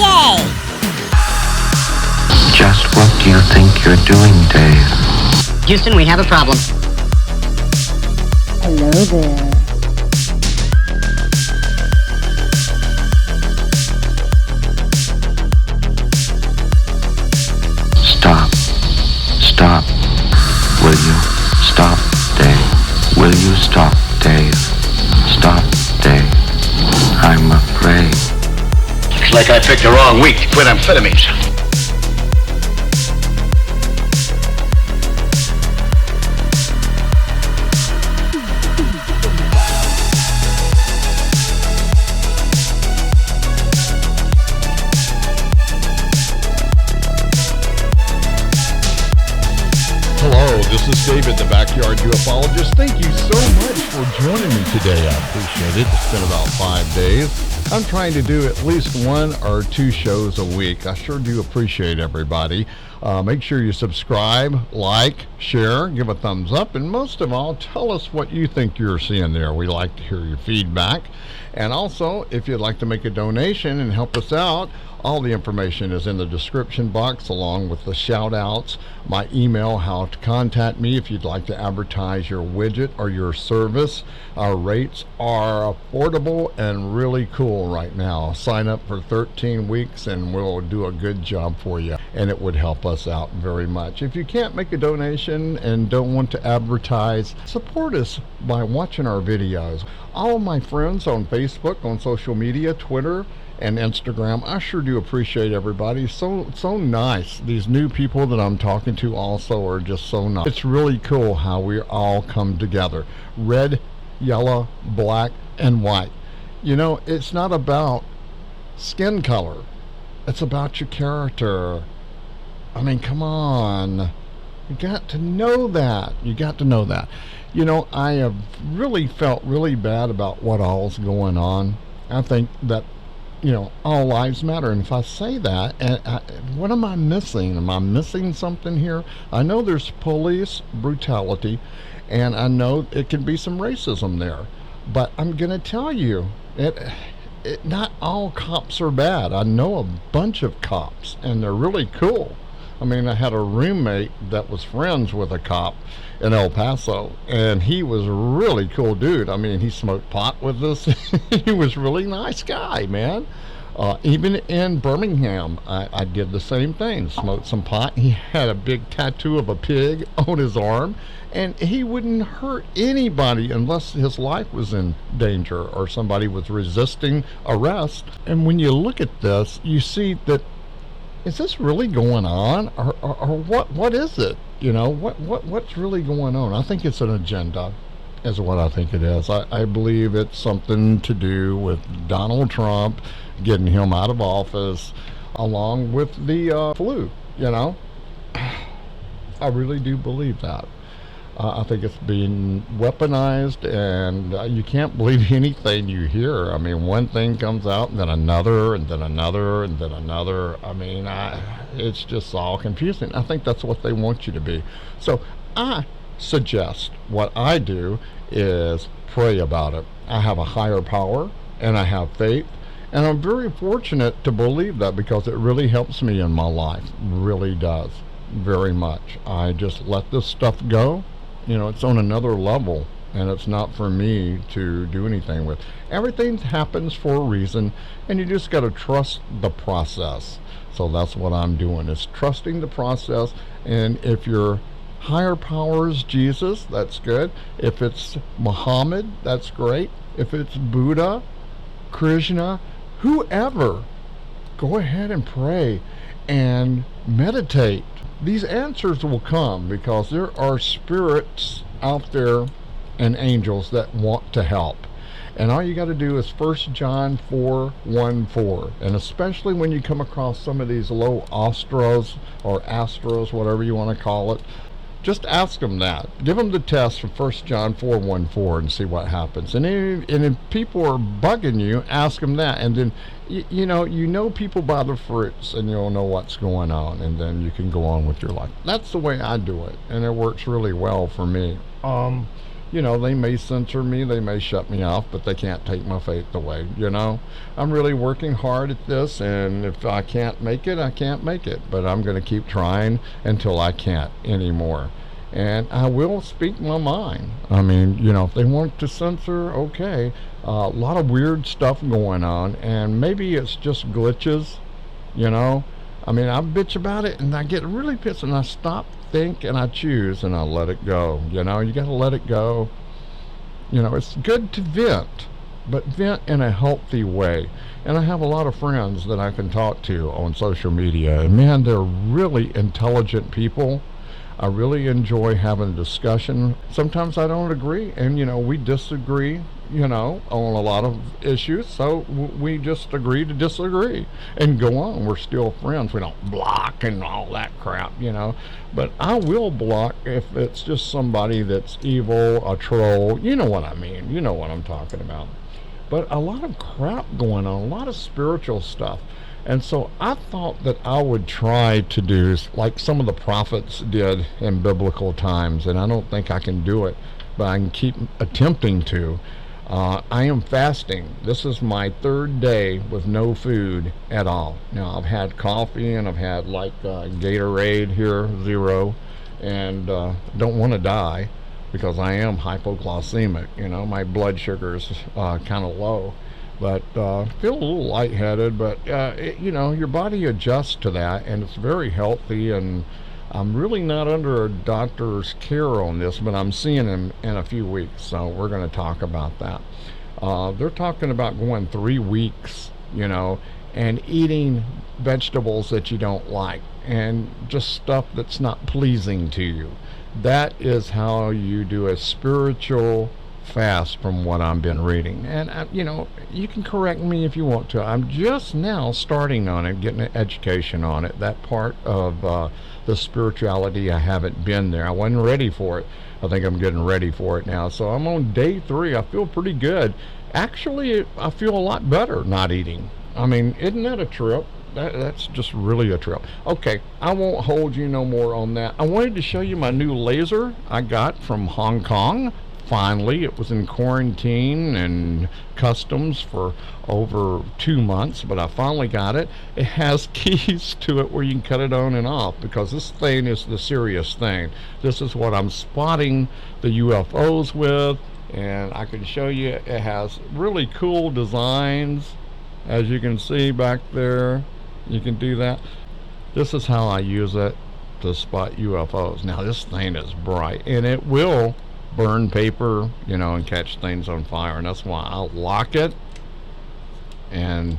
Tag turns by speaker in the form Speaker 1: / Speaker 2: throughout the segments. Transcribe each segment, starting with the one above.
Speaker 1: Yay!
Speaker 2: Just what do you think you're doing, Dave?
Speaker 3: Houston, we have a problem.
Speaker 4: Hello there.
Speaker 2: Stop. Will you stop, Dave? Will you stop, Dave? Stop, Dave. I'm afraid.
Speaker 5: Looks like I picked the wrong week to quit amphetamines.
Speaker 6: This is David, the Backyard Ufologist. Thank you so much for joining me today. I appreciate it. It's been about 5 days. I'm trying to do at least 1 or 2 shows a week. I sure do appreciate everybody. Make sure you subscribe, like, share, give a thumbs up, and most of all, tell us what you think you're seeing there. We like to hear your feedback. And also, if you'd like to make a donation and help us out, all the information is in the description box along with the shout outs, my email, how to contact me if you'd like to advertise your widget or your service. Our rates are affordable and really cool right now. Sign up for 13 weeks and we'll do a good job for you, and it would help us out very much. If you can't make a donation and don't want to advertise, support us by watching our videos. All of my friends on Facebook, on social media, Twitter, and Instagram, I sure do appreciate everybody. So nice. These new people that I'm talking to also are just so nice. It's really cool how we all come together. Red, yellow, black, and white. You know, it's not about skin color. It's about your character. I mean, come on. You got to know that. You got to know that. You know, I have really felt really bad about what all's going on. I think that, you know, all lives matter. And if I say that, what am I missing? Am I missing something here? I know there's police brutality, and I know it can be some racism there. But I'm going to tell you, not all cops are bad. I know a bunch of cops, and they're really cool. I mean, I had a roommate that was friends with a cop in El Paso, and he was a really cool dude. I mean, he smoked pot with us. He was a really nice guy, man. Even in Birmingham, I did the same thing, smoked some pot. He had a big tattoo of a pig on his arm, and he wouldn't hurt anybody unless his life was in danger or somebody was resisting arrest. And when you look at this, you see that, is this really going on, or what is it? You know, what's really going on? I think it's an agenda, is what I think it is. I believe it's something to do with Donald Trump, getting him out of office, along with the flu, you know. I really do believe that. I think it's being weaponized, and you can't believe anything you hear. I mean, one thing comes out, and then another, and then another, and then another. I mean, it's just all confusing. I think that's what they want you to be. So I suggest what I do is pray about it. I have a higher power, and I have faith, and I'm very fortunate to believe that, because it really helps me in my life. Really does. Very much. I just let this stuff go. You know, it's on another level, and it's not for me to do anything with. Everything happens for a reason, and you just got to trust the process. So that's what I'm doing, is trusting the process. And if your higher power is Jesus, that's good. If it's Muhammad, that's great. If it's Buddha, Krishna, whoever, go ahead and pray and meditate. These answers will come, because there are spirits out there and angels that want to help. And all you got to do is 1 John 4:1-4. And especially when you come across some of these low astros, whatever you want to call it, just ask them that. Give them the test from 1 John 4:1-4 and see what happens. And if people are bugging you, ask them that. And then, you know people by the fruits, and you'll know what's going on. And then you can go on with your life. That's the way I do it. And it works really well for me. they may censor me, they may shut me off, but they can't take my faith away, I'm really working hard at this, and if I can't make it, I can't make it. But I'm going to keep trying until I can't anymore. And I will speak my mind. I mean, if they want to censor, okay. A lot of weird stuff going on, and maybe it's just glitches, I mean, I bitch about it, and I get really pissed, and I stop, think, and I choose, and I let it go. You got to let it go. It's good to vent, but vent in a healthy way. And I have a lot of friends that I can talk to on social media, and man, they're really intelligent people. I really enjoy having a discussion. Sometimes I don't agree, and we disagree, on a lot of issues, so we just agree to disagree and go on. We're still friends. We don't block and all that crap, but I will block if it's just somebody that's evil, a troll. You know what I mean. You know what I'm talking about. But a lot of crap going on, a lot of spiritual stuff. And so I thought that I would try to do like some of the prophets did in biblical times, and I don't think I can do it, but I can keep attempting to. I am fasting. This is my 3rd day with no food at all. Now, I've had coffee, and I've had Gatorade here, 0, and don't want to die because I am hypoglycemic. My blood sugar is kind of low. But feel a little lightheaded, but your body adjusts to that, and it's very healthy. And I'm really not under a doctor's care on this, but I'm seeing him in a few weeks, so we're going to talk about that. They're talking about going 3 weeks, and eating vegetables that you don't like, and just stuff that's not pleasing to you. That is how you do a spiritual fast, from what I've been reading. And you can correct me if you want to. I'm just now starting on it, getting an education on it. That part of the spirituality, I haven't been there. I wasn't ready for it. I think I'm getting ready for it now. So I'm on day 3. I feel pretty good. Actually, I feel a lot better not eating. I mean, isn't that a trip? That's just really a trip. Okay, I won't hold you no more on that. I wanted to show you my new laser I got from Hong Kong. Finally, it was in quarantine and customs for over 2 months, but I finally got it. It has keys to it where you can cut it on and off, because this thing is the serious thing. This is what I'm spotting the UFOs with, and I can show you it has really cool designs. As you can see back there, you can do that. This is how I use it to spot UFOs. Now, this thing is bright, and it will burn paper, and catch things on fire, and that's why I'll lock it, and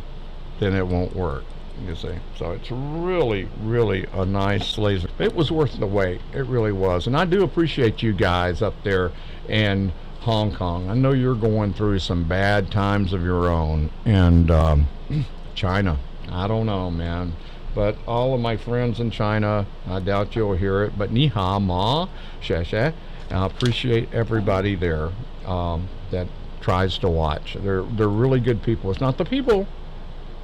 Speaker 6: then it won't work, you see. So it's really, really a nice laser. It was worth the wait. It really was. And I do appreciate you guys up there in Hong Kong. I know you're going through some bad times of your own, and China, I don't know, man. But all of my friends in China, I doubt you'll hear it, but ni hao ma, xie xie. I appreciate everybody there that tries to watch. They're really good people. It's not the people.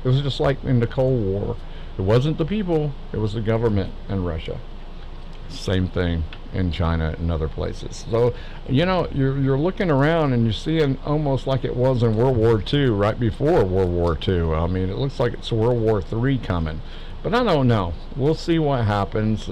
Speaker 6: It was just like in the Cold War. It wasn't the people. It was the government in Russia. Same thing in China and other places. So, you're looking around and you're seeing almost like it was in World War II, right before World War II. I mean, it looks like it's World War III coming. But I don't know. We'll see what happens.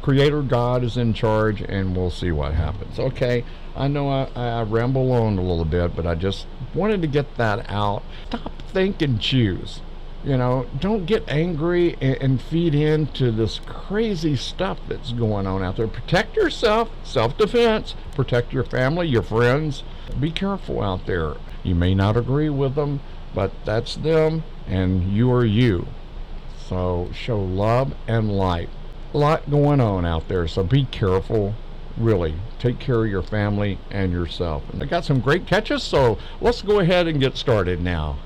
Speaker 6: Creator God is in charge, and we'll see what happens. Okay, I know I ramble on a little bit, but I just wanted to get that out. Stop, think, and choose. Don't get angry and feed into this crazy stuff that's going on out there. Protect yourself, self-defense. Protect your family, your friends. Be careful out there. You may not agree with them, but that's them, and you are you. So show love and light. A lot going on out there, so be careful. Really take care of your family and yourself. And I got some great catches, so let's go ahead and get started now.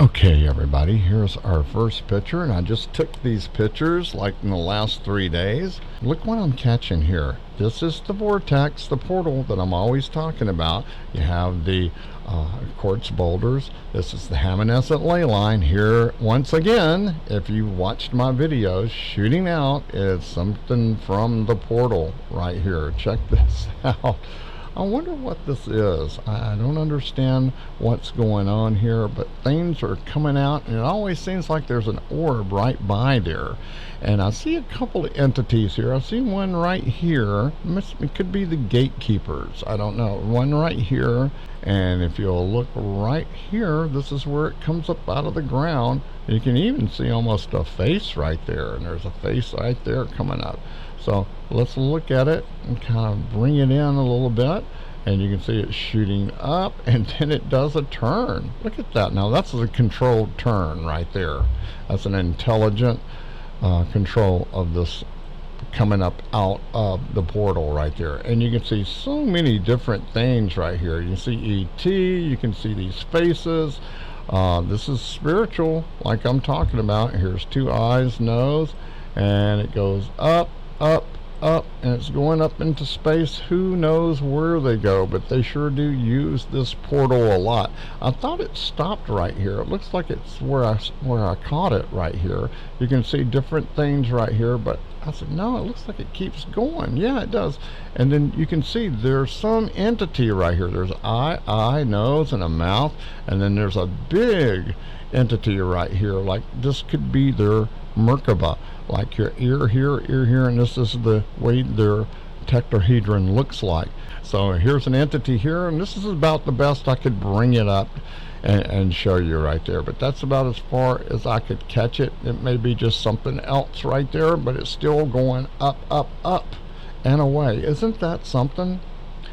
Speaker 6: Okay, everybody, here's our first picture, and I just took these pictures like in the last 3 days. Look what I'm catching here. This is the vortex, the portal that I'm always talking about. You have the quartz boulders. This is the Hammonasset Ley Line. Here, once again, if you watched my videos, shooting out is something from the portal right here. Check this out. I wonder what this is. I don't understand what's going on here, but things are coming out, and it always seems like there's an orb right by there. And I see a couple of entities here. I see one right here. It could be the gatekeepers. I don't know. One right here, and if you'll look right here, this is where it comes up out of the ground. You can even see almost a face right there, and there's a face right there coming up. So let's look at it and kind of bring it in a little bit, and you can see it shooting up, and then it does a turn. Look at that. Now that's a controlled turn right there. That's an intelligent control of this coming up out of the portal right there. And you can see so many different things right here. You can see ET, you can see these faces. This is spiritual, like I'm talking about. Here's two eyes, nose, and it goes up, up, up, and it's going up into space. Who knows where they go, but they sure do use this portal a lot. I thought it stopped right here. It looks like it's where I caught it right here. You can see different things right here, but I said, no, it looks like it keeps going. Yeah, it does. And then you can see there's some entity right here. There's eye, nose, and a mouth, and then there's a big entity right here. Like this could be their Merkaba, like your ear here, and this is the way their tetrahedron looks like. So here's an entity here, and this is about the best I could bring it up and show you right there, but that's about as far as I could catch it. It may be just something else right there, but it's still going up, up, up and away. Isn't that something?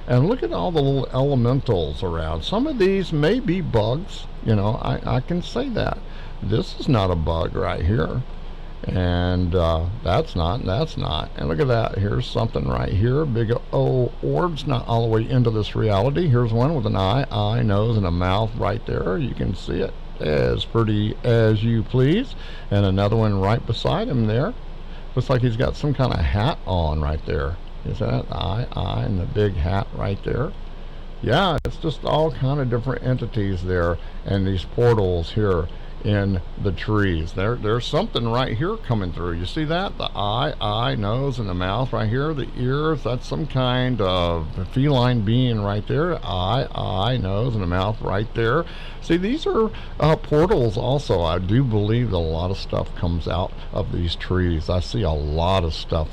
Speaker 6: And look at all the little elementals around. Some of these may be bugs, you know, I can say that. This is not a bug right here, and that's not, and look at that. Here's something right here, big old orbs, not all the way into this reality. Here's one with an eye, nose, and a mouth right there. You can see it as pretty as you please. And another one right beside him there. Looks like he's got some kind of hat on right there. Is that the eye, and the big hat right there? Yeah, it's just all kind of different entities there, and these portals here in the trees. There's something right here coming through. You see that? The eye, nose, and the mouth right here. The ears, that's some kind of feline being right there. Eye, nose, and the mouth right there. See, these are portals also. I do believe that a lot of stuff comes out of these trees. I see a lot of stuff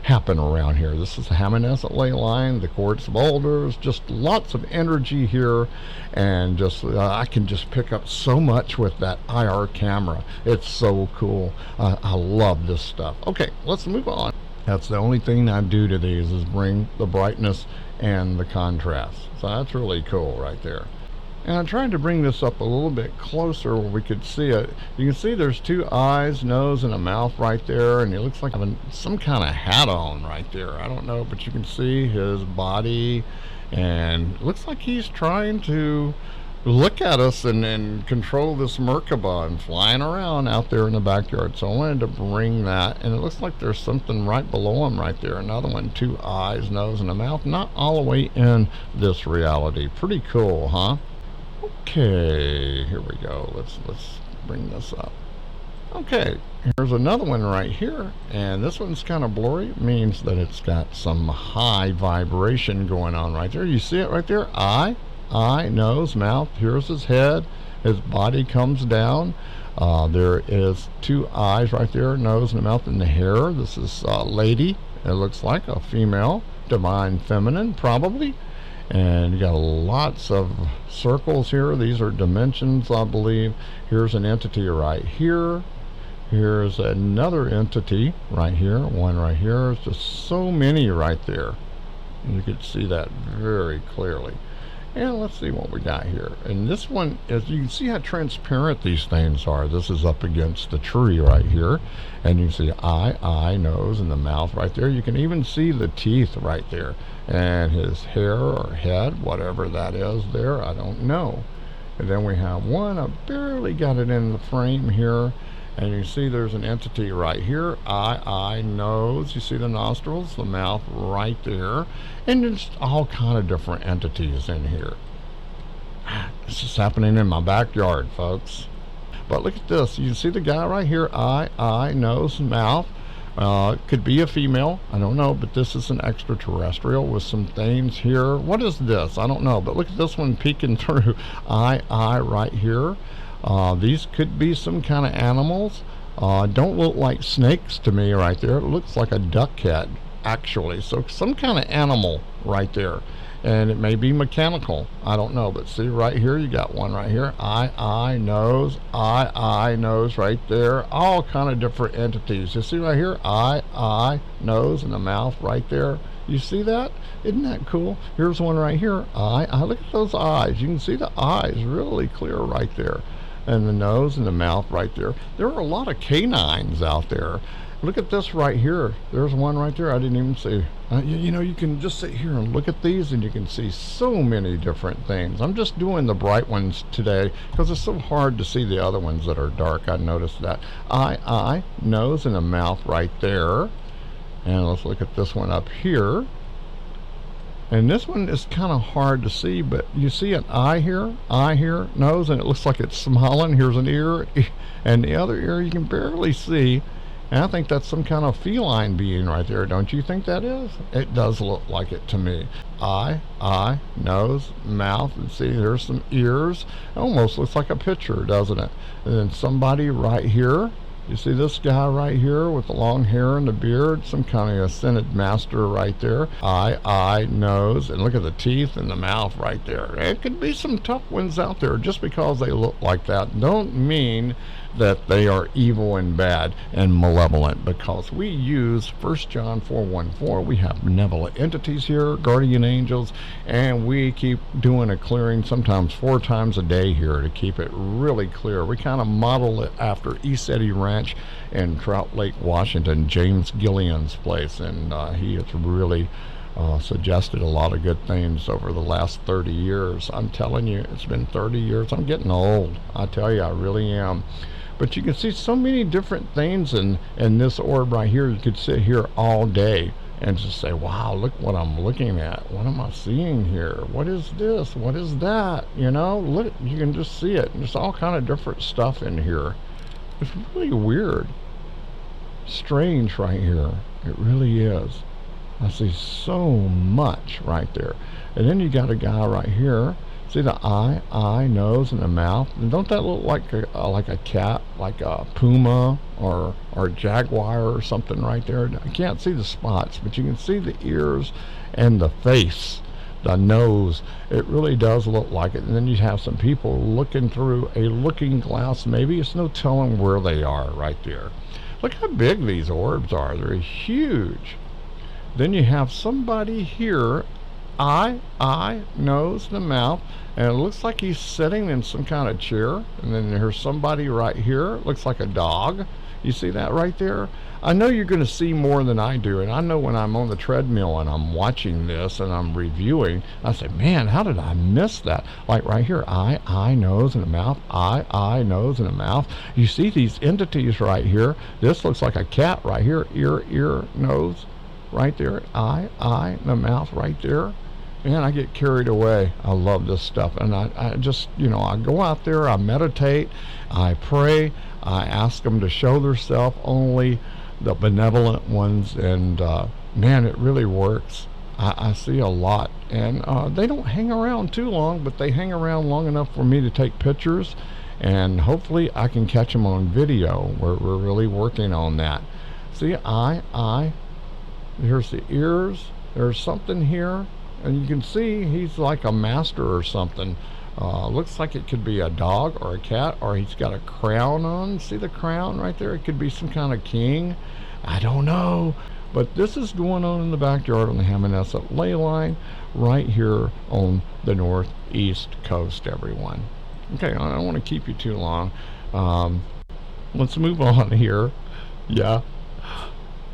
Speaker 6: happen around here. This is the Hammonasset Ley Line, the quartz boulders, just lots of energy here, and just I can just pick up so much with that IR camera. It's so cool. I love this stuff. Okay, let's move on. That's the only thing I do to these is bring the brightness and the contrast. So that's really cool right there. And I'm trying to bring this up a little bit closer where we could see it. You can see there's two eyes, nose, and a mouth right there, and he looks like having some kind of hat on right there. I don't know, but you can see his body, and it looks like he's trying to look at us and control this Merkaba and flying around out there in the backyard. So I wanted to bring that, and it looks like there's something right below him right there. Another one, two eyes, nose, and a mouth. Not all the way in this reality. Pretty cool, huh? Okay, here we go. Let's bring this up. Okay, here's another one right here, and this one's kind of blurry. It means that it's got some high vibration going on right there. You see it right there? Eye, nose, mouth. Here's his head. His body comes down. There is two eyes right there, nose and a mouth, and the hair. This is a lady. It looks like a female, divine feminine probably. And you got lots of circles here. These are dimensions, I believe. Here's an entity right here. Here's another entity right here. One right here. There's just so many right there. You can see that very clearly. And let's see what we got here. And this one, as you can see how transparent these things are. This is up against the tree right here. And you can see eye, nose, and the mouth right there. You can even see the teeth right there. And his hair or head, whatever that is there, I don't know. And then we have one, I barely got it in the frame here. And you see there's an entity right here. Eye, nose. You see the nostrils, the mouth right there. And there's all kind of different entities in here. This is happening in my backyard, folks. But look at this. You see the guy right here. Eye, nose, mouth. Could be a female. I don't know. But this is an extraterrestrial with some things here. What is this? I don't know. But look at this one peeking through. Eye right here. These could be some kind of animals. Don't look like snakes to me right there. It looks like a duck head, actually. So some kind of animal right there. And it may be mechanical. I don't know. But see right here, you got one right here. Eye, nose. Eye, nose right there. All kind of different entities. You see right here? Eye, nose, and the mouth right there. You see that? Isn't that cool? Here's one right here. Eye. Look at those eyes. You can see the eyes really clear right there. And the nose and the mouth right there. There are a lot of canines out there. Look at this right here. There's one right there I didn't even see. You know, you can just sit here and look at these and you can see so many different things. I'm just doing the bright ones today because it's so hard to see the other ones that are dark. I noticed that. Eye, nose, and a mouth right there. And let's look at this one up here. And this one is kind of hard to see, but you see an eye here, nose, and it looks like it's smiling. Here's an ear, and the other ear you can barely see. And I think that's some kind of feline being right there. Don't you think that is? It does look like it to me. Eye, nose, mouth, and see there's some ears. It almost looks like a picture, doesn't it? And then somebody right here. You see this guy right here with the long hair and the beard, some kind of ascended master right there. Eye, nose, and look at the teeth and the mouth right there. It could be some tough ones out there. Just because they look like that don't mean that they are evil and bad and malevolent, because we use 1 John 4:1-4. We have benevolent entities here, guardian angels, and we keep doing a clearing sometimes 4 times a day here to keep it really clear. We kind of model it after East Eddy Ranch in Trout Lake, Washington, James Gillian's place, and he has really suggested a lot of good things over the last 30 years. I'm telling you, it's been 30 years. I'm getting old. I tell you, I really am. But you can see so many different things in this orb right here. You could sit here all day and just say, wow, look what I'm looking at. What am I seeing here? What is this? What is that? You know, look, you can just see it. There's all kind of different stuff in here. It's really weird. Strange right here. It really is. I see so much right there. And then you got a guy right here. See the eye, nose, and the mouth? And don't that look like a cat, like a puma or a jaguar or something right there? I can't see the spots, but you can see the ears and the face, the nose. It really does look like it. And then you have some people looking through a looking glass. Maybe it's no telling where they are right there. Look how big these orbs are. They're huge. Then you have somebody here. Eye, nose, and mouth, and it looks like he's sitting in some kind of chair. And then there's somebody right here. It looks like a dog. You see that right there? I know you're going to see more than I do, and I know when I'm on the treadmill and I'm watching this and I'm reviewing, I say, man, how did I miss that? Like right here, eye, nose, and a mouth. Eye, nose, and a mouth. You see these entities right here. This looks like a cat right here. Ear, nose, right there. Eye, the mouth right there. Man, I get carried away. I love this stuff. And I just, you know, I go out there, I meditate, I pray, I ask them to show themselves, only the benevolent ones. And, man, it really works. I see a lot. And they don't hang around too long, but they hang around long enough for me to take pictures. And hopefully I can catch them on video. We're really working on that. See, eye. Here's the ears. There's something here. And you can see he's like a master or something. Looks like it could be a dog or a cat, or he's got a crown on. See the crown right there? It could be some kind of king. I don't know. But this is going on in the backyard on the Hammonasset Ley Line, right here on the northeast coast, everyone. Okay, I don't want to keep you too long. Let's move on here. Yeah.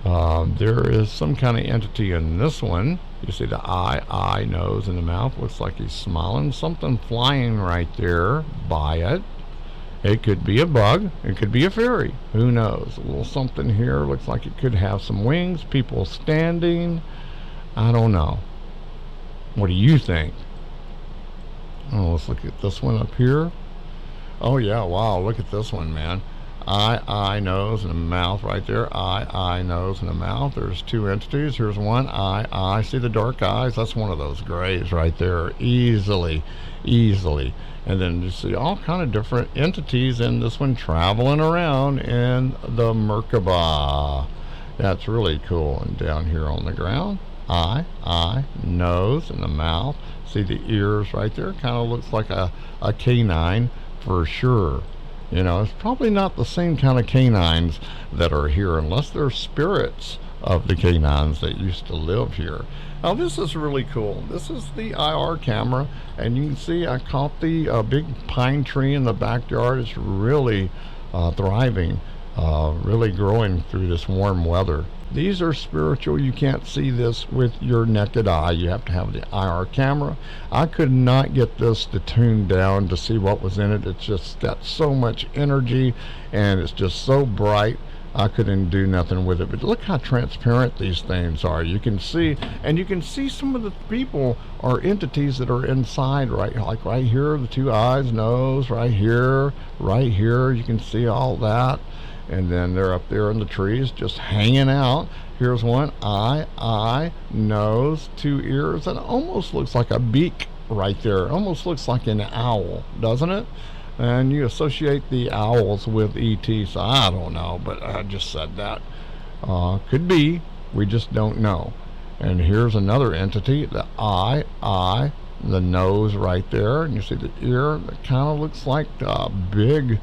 Speaker 6: There is some kind of entity in this one. You see the eye, nose, and the mouth. Looks like he's smiling. Something flying right there by it. It could be a bug. It could be a fairy. Who knows? A little something here. Looks like it could have some wings. People standing. I don't know. What do you think? Oh, let's look at this one up here. Oh, yeah. Wow. Look at this one, man. Eye, nose, and a mouth right there. Eye, nose, and a mouth. There's two entities. Here's one. Eye. See the dark eyes? That's one of those grays right there. Easily. And then you see all kind of different entities in this one traveling around in the Merkaba. That's really cool. And down here on the ground, eye, nose, and the mouth. See the ears right there? Kind of looks like a canine for sure. You know, it's probably not the same kind of canines that are here unless they're spirits of the canines that used to live here. Now, this is really cool. This is the IR camera, and you can see I caught the big pine tree in the backyard. It's really thriving, really growing through this warm weather. These are spiritual. You can't see this with your naked eye. You have to have the IR camera. I could not get this to tune down to see what was in it. It's just got so much energy, and it's just so bright. I couldn't do nothing with it. But look how transparent these things are. You can see, and you can see some of the people or entities that are inside, right? Like right here, the two eyes, nose, right here. You can see all that. And then they're up there in the trees just hanging out. Here's one eye, nose, two ears. It almost looks like a beak right there. It almost looks like an owl, doesn't it? And you associate the owls with ET, so I don't know, but I just said that. Could be. We just don't know. And here's another entity, the eye, the nose right there. And you see the ear that kind of looks like a big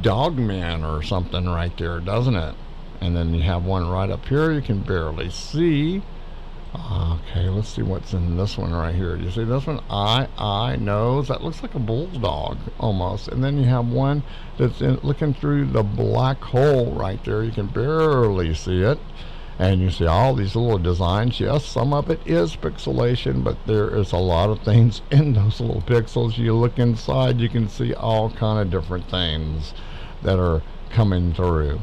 Speaker 6: dog man or something right there, doesn't it? And then you have one right up here you can barely see. Okay, let's see what's in this one right here. You see this one? Eye, nose. That looks like a bulldog almost. And then you have one that's looking through the black hole right there. You can barely see it. And you see all these little designs. Yes, some of it is pixelation, but there is a lot of things in those little pixels. You look inside, you can see all kind of different things that are coming through.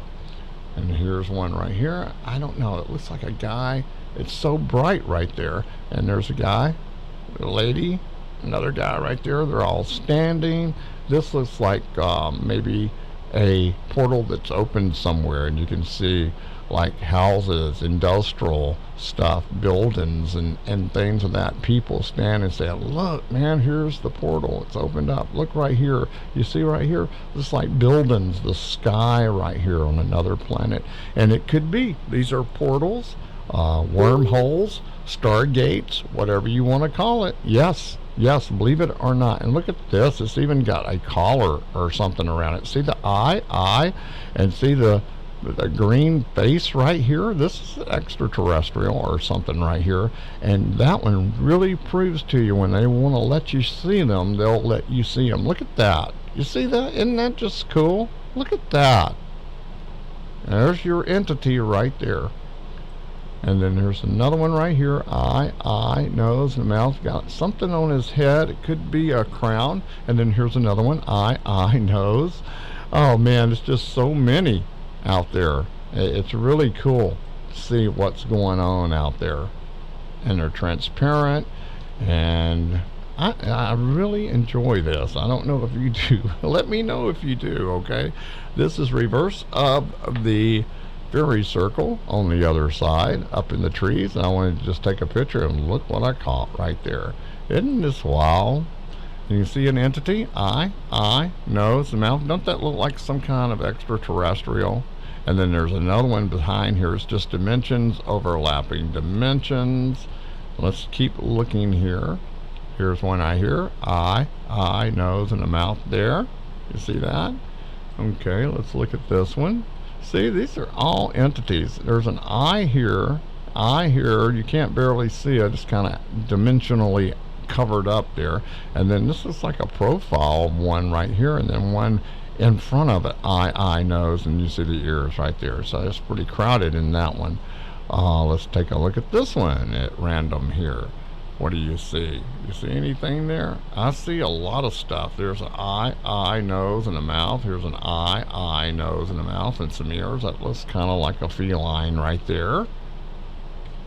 Speaker 6: And here's one right here. I don't know. It looks like a guy. It's so bright right there. And there's a guy, a lady, another guy right there. They're all standing. This looks like maybe a portal that's opened somewhere, and you can see like houses, industrial stuff, buildings, and things of that. People stand and say, look, man, here's the portal. It's opened up. Look right here. You see right here? It's like buildings, the sky right here on another planet. And it could be. These are portals, wormholes, stargates, whatever you want to call it. Yes, believe it or not. And look at this. It's even got a collar or something around it. See the eye, and see the green face right here. This is extraterrestrial or something right here, and that one really proves to you when they want to let you see them, they'll let you see them. Look at that. You see that? Isn't that just cool? Look at that. There's your entity right there. And then there's another one right here. Eye, nose, and mouth. Got something on his head. It could be a crown. And then here's another one. Eye, nose. Oh man, it's just so many out there. It's really cool to see what's going on out there. And they're transparent, and I really enjoy this. I don't know if you do. Let me know if you do, okay? This is reverse of the fairy circle on the other side up in the trees, and I wanted to just take a picture and look what I caught right there. Isn't this wild? And you see an entity, eye, nose, and mouth. Don't that look like some kind of extraterrestrial? And then there's another one behind here. It's just dimensions, overlapping dimensions. Let's keep looking here. Here's one eye here. Eye, nose, and a mouth there. You see that? Okay, let's look at this one. See, these are all entities. There's an eye here. You can't barely see it. It's kind of dimensionally covered up there. And then this is like a profile of one right here, and then one in front of it. Eye, nose, and you see the ears right there. So it's pretty crowded in that one. Let's take a look at this one at random here. What do you see? You see anything there? I see a lot of stuff. There's an eye, nose, and a mouth. Here's an eye, nose, and a mouth, and some ears. That looks kind of like a feline right there.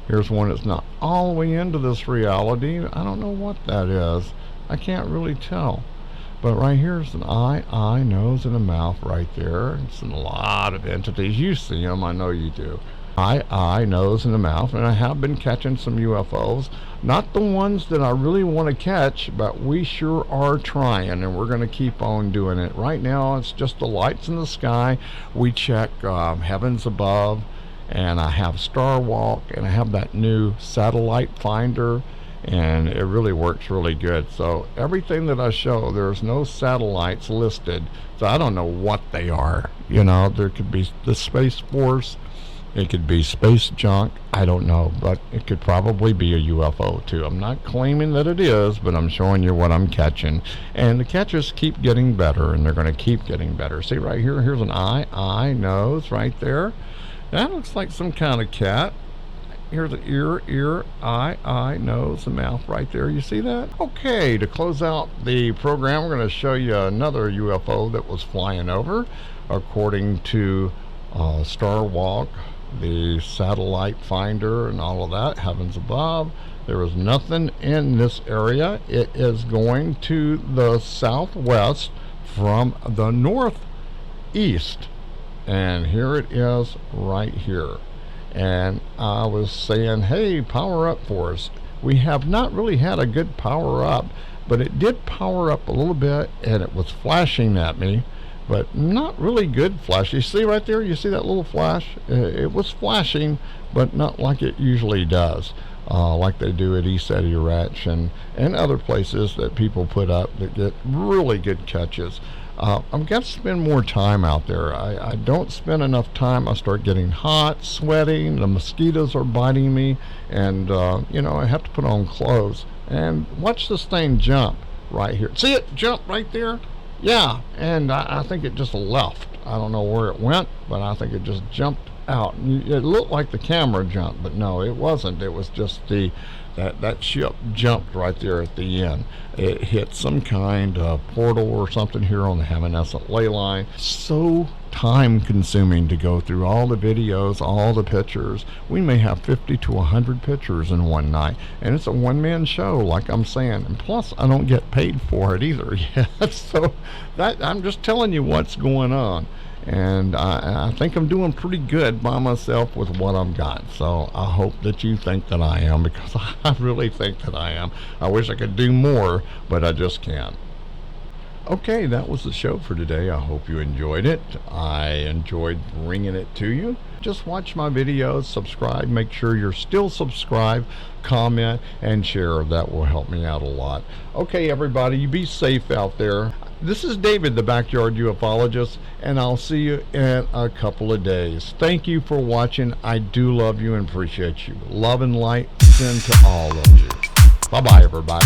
Speaker 6: Here's one that's not all the way into this reality. I don't know what that is. I can't really tell. But right here's an eye, nose, and a mouth right there. It's a lot of entities. You see them, I know you do. Eye, nose, and a mouth. And I have been catching some UFOs. Not the ones that I really want to catch, but we sure are trying, and we're going to keep on doing it. Right now, it's just the lights in the sky. We check heavens above, and I have Star Walk, and I have that new satellite finder, and it really works really good. So everything that I show, there's no satellites listed, so I don't know what they are. You know, there could be the Space Force, it could be space junk, I don't know, but it could probably be a UFO too. I'm not claiming that it is, but I'm showing you what I'm catching. And the catches keep getting better, and they're going to keep getting better. See right here, here's an eye, nose right there. That looks like some kind of cat. Here's an ear, eye, nose, and mouth right there. You see that? Okay, to close out the program, we're going to show you another UFO that was flying over. According to Star Walk, the satellite finder, and all of that, heavens above, there is nothing in this area. It is going to the southwest from the northeast. And here it is right here. And I was saying, hey, power up for us. We have not really had a good power up, but it did power up a little bit, and it was flashing at me, but not really good flash. You see right there? You see that little flash? It was flashing, but not like it usually does, like they do at East Eddie Ranch and other places that people put up that get really good catches. I've got to spend more time out there. I don't spend enough time. I start getting hot, sweating, the mosquitoes are biting me, and you know, I have to put on clothes. And watch this thing jump right here. See it jump right there? Yeah, and I think it just left. I don't know where it went, but I think it just jumped out. It looked like the camera jumped, but no, it wasn't. It was just that ship jumped right there at the end. It hit some kind of portal or something here on the Hammonasset Ley Line. So time consuming to go through all the videos, all the pictures. We may have 50 to 100 pictures in one night, and it's a one-man show, like I'm saying, and plus I don't get paid for it either yet. So that, I'm just telling you what's going on. And I think I'm doing pretty good by myself with what I've got. So I hope that you think that I am, because I really think that I am. I wish I could do more, but I just can't. Okay, that was the show for today. I hope you enjoyed it. I enjoyed bringing it to you. Just watch my videos, subscribe, make sure you're still subscribed, comment, and share. That will help me out a lot. Okay, everybody, you be safe out there. This is David, the Backyard Ufologist, and I'll see you in a couple of days. Thank you for watching. I do love you and appreciate you. Love and light send to all of you. Bye-bye, everybody.